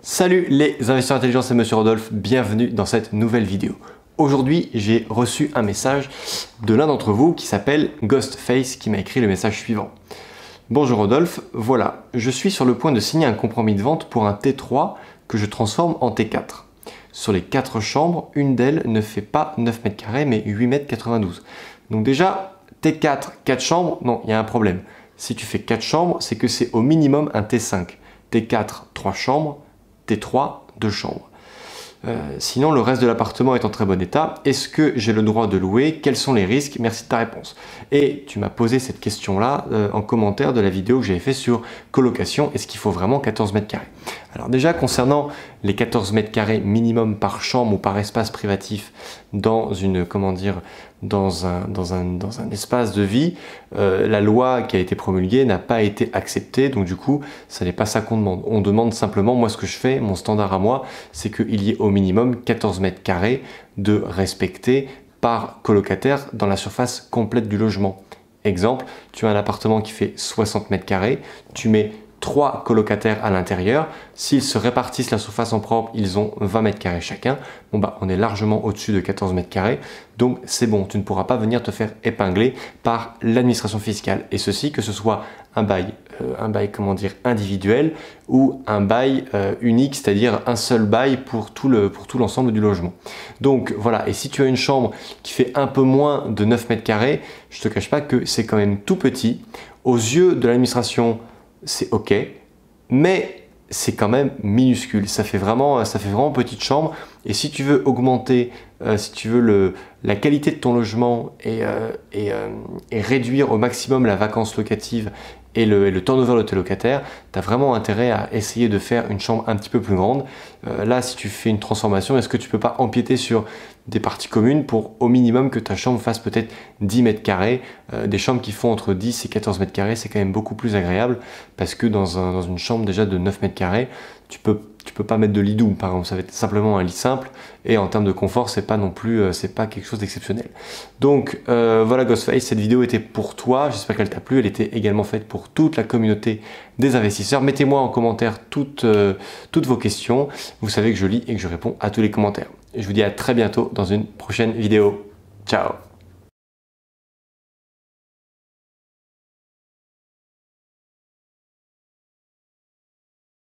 Salut les investisseurs intelligents, c'est Monsieur Rodolphe, bienvenue dans cette nouvelle vidéo. Aujourd'hui, j'ai reçu un message de l'un d'entre vous qui s'appelle Ghostface qui m'a écrit le message suivant. Bonjour Rodolphe, voilà, je suis sur le point de signer un compromis de vente pour un T3 que je transforme en T4. Sur les 4 chambres, une d'elles ne fait pas 9 mètres carrés mais 8 mètres 92. Donc déjà, T4, 4 chambres, non, il y a un problème. Si tu fais 4 chambres, c'est que c'est au minimum un T5. T4, 3 chambres, T3, 2 chambres. Sinon, le reste de l'appartement est en très bon état. Est-ce que j'ai le droit de louer? Quels sont les risques? Merci de ta réponse. Et tu m'as posé cette question-là en commentaire de la vidéo que j'avais fait sur colocation. Est-ce qu'il faut vraiment 14 mètres carrés? Alors déjà, concernant les 14 mètres carrés minimum par chambre ou par espace privatif dans une, dans un espace de vie, la loi qui a été promulguée n'a pas été acceptée, donc du coup, ça n'est pas ça qu'on demande. On demande simplement, moi ce que je fais, mon standard à moi, c'est qu'il y ait au minimum 14 mètres carrés de respecter par colocataire dans la surface complète du logement. Exemple, tu as un appartement qui fait 60 mètres carrés, tu mets 3 colocataires à l'intérieur, s'ils se répartissent la surface en propre, ils ont 20 mètres carrés chacun, bon bah on est largement au-dessus de 14 mètres carrés, donc c'est bon, tu ne pourras pas venir te faire épingler par l'administration fiscale, et ceci que ce soit un bail individuel ou un bail unique, c'est-à-dire un seul bail pour tout l'ensemble du logement. Donc voilà, et si tu as une chambre qui fait un peu moins de 9 mètres carrés, je te cache pas que c'est quand même tout petit, aux yeux de l'administration, c'est ok, mais c'est quand même minuscule. Ça fait vraiment petite chambre. Et si tu veux augmenter, si tu veux la qualité de ton logement et réduire au maximum la vacance locative et le turnover de tes locataires, tu as vraiment intérêt à essayer de faire une chambre un petit peu plus grande. Là, si tu fais une transformation, est-ce que tu peux pas empiéter sur des parties communes pour au minimum que ta chambre fasse peut-être 10 mètres carrés? Des chambres qui font entre 10 et 14 mètres carrés, c'est quand même beaucoup plus agréable parce que dans une chambre déjà de 9 mètres carrés, tu peux pas mettre de lit double, par exemple, ça va être simplement un lit simple et en termes de confort, c'est pas non plus, c'est pas quelque chose d'exceptionnel. Donc voilà Ghostface, cette vidéo était pour toi, j'espère qu'elle t'a plu, elle était également faite pour toute la communauté des investisseurs. Mettez-moi en commentaire toutes vos questions, vous savez que je lis et que je réponds à tous les commentaires. Je vous dis à très bientôt dans une prochaine vidéo. Ciao!